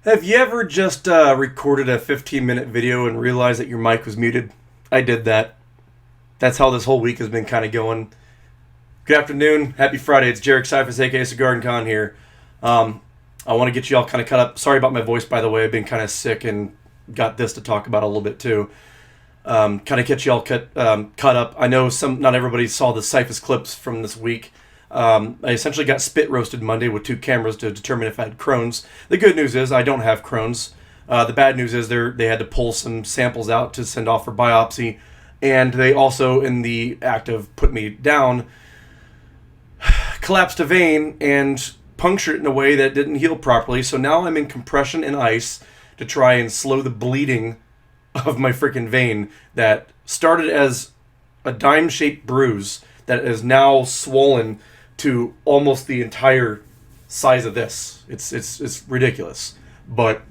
Have you ever just recorded a 15-minute video and realized that your mic was muted? I did that. That's how this whole week has been kind of going. Good afternoon. Happy Friday. It's Jarek Cyphus, a.k.a. Cigar and Con here. Um, I want to get you all kind of caught up. Sorry about my voice, by the way. I've been kind of sick and got this to talk about a little bit, too. Kind of get you all caught up. I know not everybody saw the Cyphus clips from this week. I essentially got spit roasted Monday with two cameras to determine if I had Crohn's. The good news is I don't have Crohn's. The bad news is they had to pull some samples out to send off for biopsy, and they also, in the act of putting me down, collapsed a vein and punctured it in a way that didn't heal properly. So now I'm in compression and ice to try and slow the bleeding of my freaking vein that started as a dime-shaped bruise that is now swollen to almost the entire size of this. It's ridiculous. But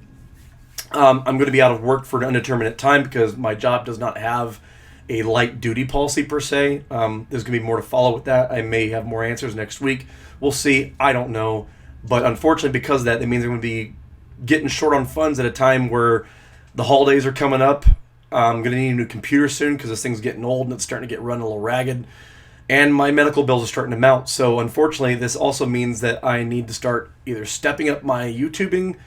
I'm going to be out of work for an indeterminate time because my job does not have a light duty policy per se. There's going to be more to follow with that. I may have more answers next week. We'll see. I don't know. But unfortunately, because of that, it means I'm going to be getting short on funds at a time where the holidays are coming up. I'm going to need a new computer soon because this thing's getting old and it's starting to get run a little ragged. And my medical bills are starting to mount. So unfortunately, this also means that I need to start either stepping up my YouTubing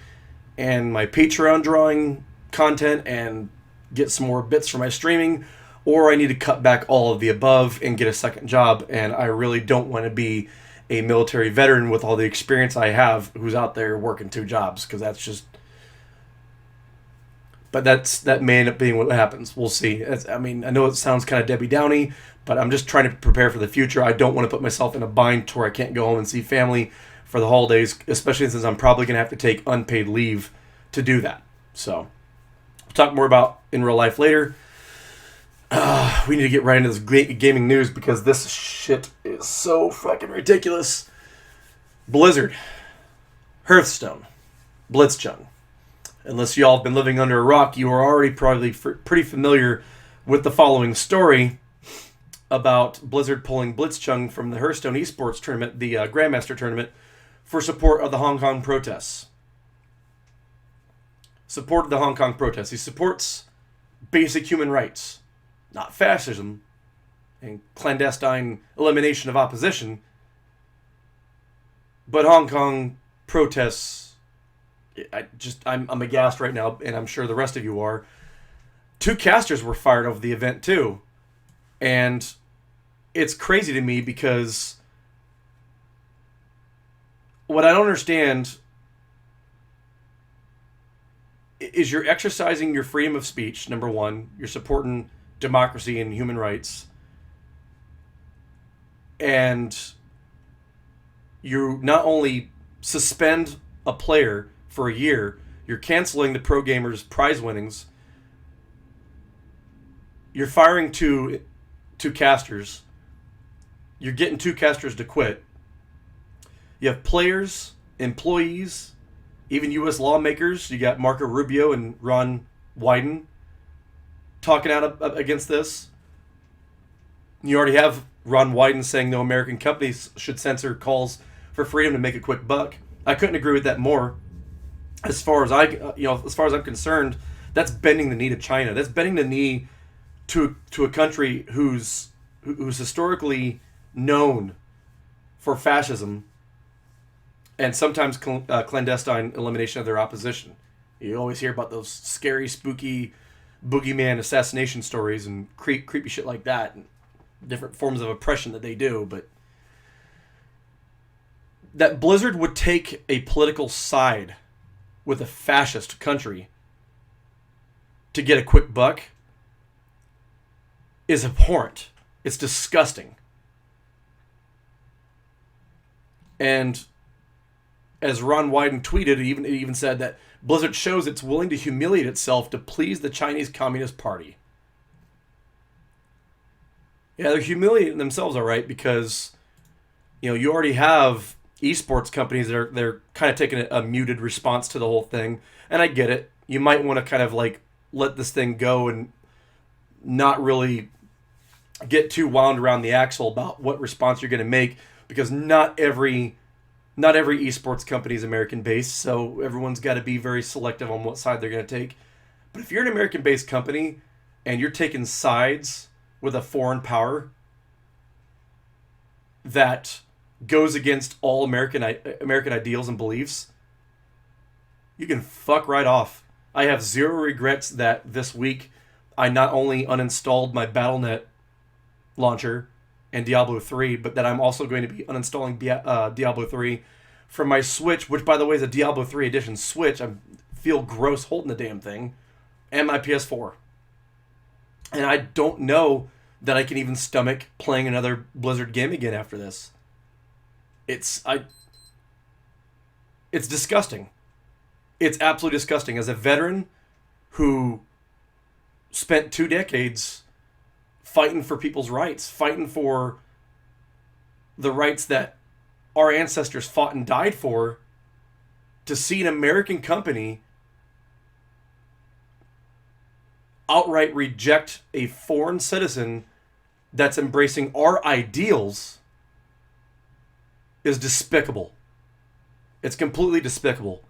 and my Patreon drawing content and get some more bits for my streaming, or I need to cut back all of the above and get a second job. And I really don't want to be a military veteran with all the experience I have who's out there working two jobs, because that's just... But that may end up being what happens. We'll see. I know it sounds kind of Debbie Downey, but I'm just trying to prepare for the future. I don't want to put myself in a bind to where I can't go home and see family for the holidays, especially since I'm probably going to have to take unpaid leave to do that. So we'll talk more about in real life later. We need to get right into this gaming news because this shit is so fucking ridiculous. Blizzard, Hearthstone, Blitzchung. Unless y'all have been living under a rock, you are already probably pretty familiar with the following story about Blizzard pulling Blitzchung from the Hearthstone esports tournament, the Grandmaster tournament, for support of the Hong Kong protests. Support of the Hong Kong protests. He supports basic human rights, not fascism and clandestine elimination of opposition, but Hong Kong protests. I'm aghast right now, and I'm sure the rest of you are. Two casters were fired over the event too, and it's crazy to me because what I don't understand is you're exercising your freedom of speech. Number one, you're supporting democracy and human rights, and you not only suspend a player for a year, you're canceling the pro gamers' prize winnings. You're firing two casters. You're getting two casters to quit. You have players, employees, even U.S. lawmakers. You got Marco Rubio and Ron Wyden talking out against this. You already have Ron Wyden saying no American companies should censor calls for freedom to make a quick buck. I couldn't agree with that more. As far as I'm concerned, that's bending the knee to China. That's bending the knee to a country who's historically known for fascism and sometimes clandestine elimination of their opposition. You always hear about those scary, spooky boogeyman assassination stories and creepy shit like that, and different forms of oppression that they do. But that Blizzard would take a political side with a fascist country to get a quick buck is abhorrent. It's disgusting. And as Ron Wyden tweeted, it even said that Blizzard shows it's willing to humiliate itself to please the Chinese Communist Party. Yeah, they're humiliating themselves, all right, because you already have esports companies that they're kind of taking a muted response to the whole thing, and I get it. You might want to kind of like let this thing go and not really get too wound around the axle about what response you're going to make, because not every Not every esports company is American-based, so everyone's got to be very selective on what side they're going to take. But if you're an American-based company and you're taking sides with a foreign power that goes against all American ideals and beliefs, you can fuck right off. I have zero regrets that this week I not only uninstalled my Battle.net launcher and Diablo 3, but that I'm also going to be uninstalling Diablo 3 from my Switch, which, by the way, is a Diablo 3 edition Switch. I feel gross holding the damn thing. And my PS4. And I don't know that I can even stomach playing another Blizzard game again after this. It's disgusting. It's absolutely disgusting. As a veteran who spent 2 decades fighting for people's rights, fighting for the rights that our ancestors fought and died for, to see an American company outright reject a foreign citizen that's embracing our ideals is despicable. It's completely despicable.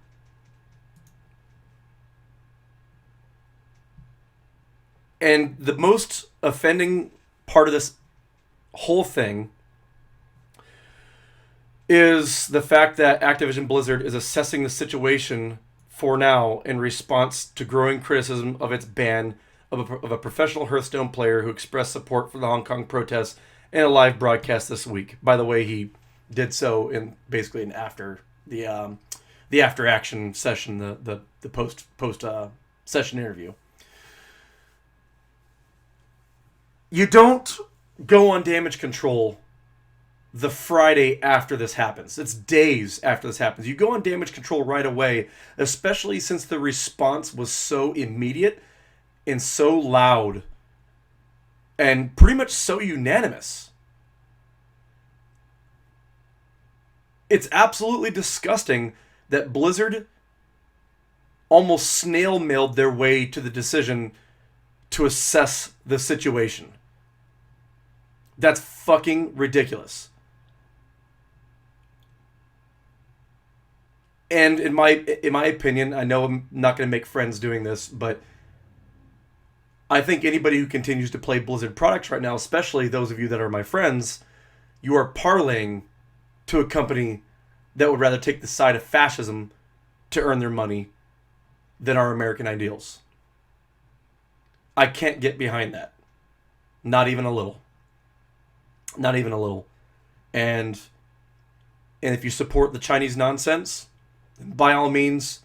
And the most offending part of this whole thing is the fact that Activision Blizzard is assessing the situation for now in response to growing criticism of its ban of a professional Hearthstone player who expressed support for the Hong Kong protests in a live broadcast this week. By the way, he did so in basically an after the after action session, the post session interview. You don't go on damage control the Friday after this happens. It's days after this happens. You go on damage control right away, especially since the response was so immediate and so loud and pretty much so unanimous. It's absolutely disgusting that Blizzard almost snail-mailed their way to the decision to assess the situation. That's fucking ridiculous. And in my opinion, I know I'm not going to make friends doing this, but I think anybody who continues to play Blizzard products right now, especially those of you that are my friends, you are parlaying to a company that would rather take the side of fascism to earn their money than our American ideals. I can't get behind that. Not even a little. Not even a little. And if you support the Chinese nonsense, by all means,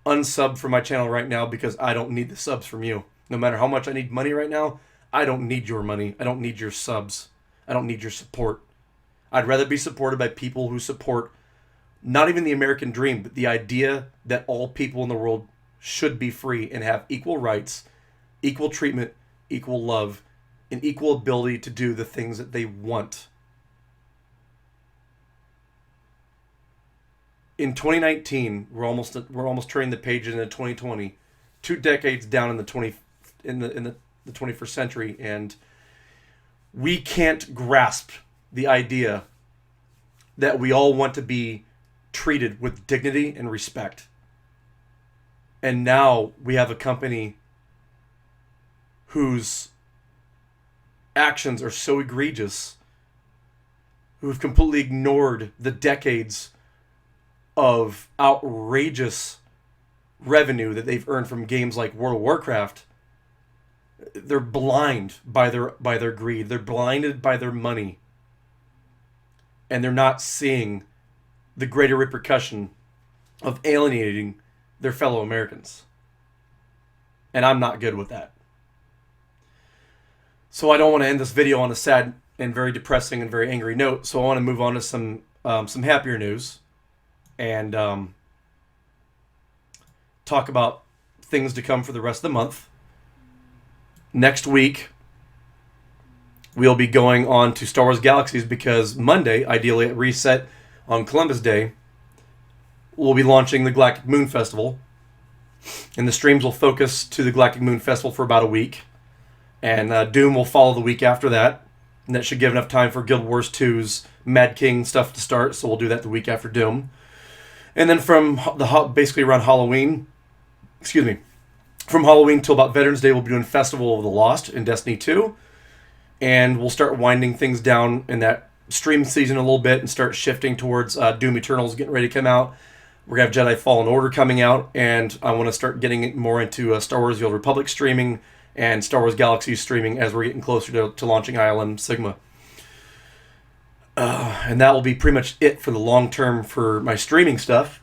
unsub from my channel right now, because I don't need the subs from you. No matter how much I need money right now, I don't need your money. I don't need your subs. I don't need your support. I'd rather be supported by people who support not even the American dream, but the idea that all people in the world should be free and have equal rights, equal treatment, equal love, and equal ability to do the things that they want. In 2019, we're almost turning the page into 2020, 2 decades down in the 21st century, and we can't grasp the idea that we all want to be treated with dignity and respect. And now we have a company whose actions are so egregious, who have completely ignored the decades of outrageous revenue that they've earned from games like World of Warcraft. They're blind by their greed. They're blinded by their money. And they're not seeing the greater repercussion of alienating their fellow Americans. And I'm not good with that. So I don't want to end this video on a sad and very depressing and very angry note. So I want to move on to some happier news. And talk about things to come for the rest of the month. Next week, we'll be going on to Star Wars Galaxies, because Monday, ideally at Reset on Columbus Day, we'll be launching the Galactic Moon Festival. And the streams will focus to the Galactic Moon Festival for about a week. And Doom will follow the week after that. And that should give enough time for Guild Wars 2's Mad King stuff to start, so we'll do that the week after Doom. And then from basically around Halloween, from Halloween till about Veterans Day, we'll be doing Festival of the Lost in Destiny 2. And we'll start winding things down in that stream season a little bit and start shifting towards Doom Eternals getting ready to come out. We're going to have Jedi Fallen Order coming out, and I want to start getting more into Star Wars The Old Republic streaming and Star Wars Galaxy streaming as we're getting closer to launching ILM Sigma. And that will be pretty much it for the long term for my streaming stuff.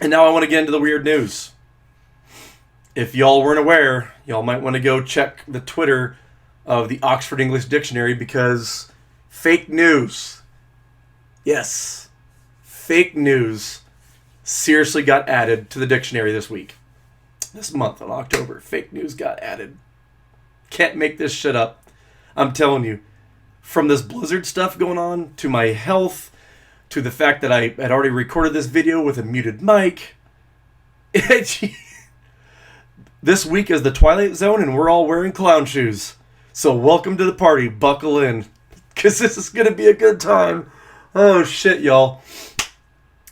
And now I want to get into the weird news. If y'all weren't aware, y'all might want to go check the Twitter of the Oxford English Dictionary, because fake news, yes, fake news seriously got added to the dictionary this week. This month in October, fake news got added. Can't make this shit up. I'm telling you, from this Blizzard stuff going on, to my health, to the fact that I had already recorded this video with a muted mic. This week is the Twilight Zone and we're all wearing clown shoes. So welcome to the party. Buckle in, because this is going to be a good time. Oh shit, y'all.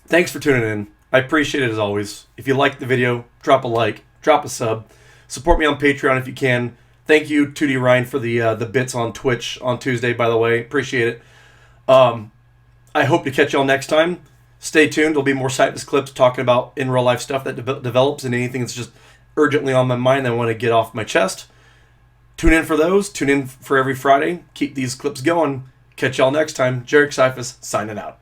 Thanks for tuning in. I appreciate it as always. If you liked the video, drop a like, drop a sub. Support me on Patreon if you can. Thank you, 2D Ryan, for the bits on Twitch on Tuesday, by the way. Appreciate it. I hope to catch y'all next time. Stay tuned. There'll be more Cyphus clips talking about in real life stuff that develops and anything that's just urgently on my mind that I want to get off my chest. Tune in for those. Tune in for every Friday. Keep these clips going. Catch y'all next time. Jarek Cyphus signing out.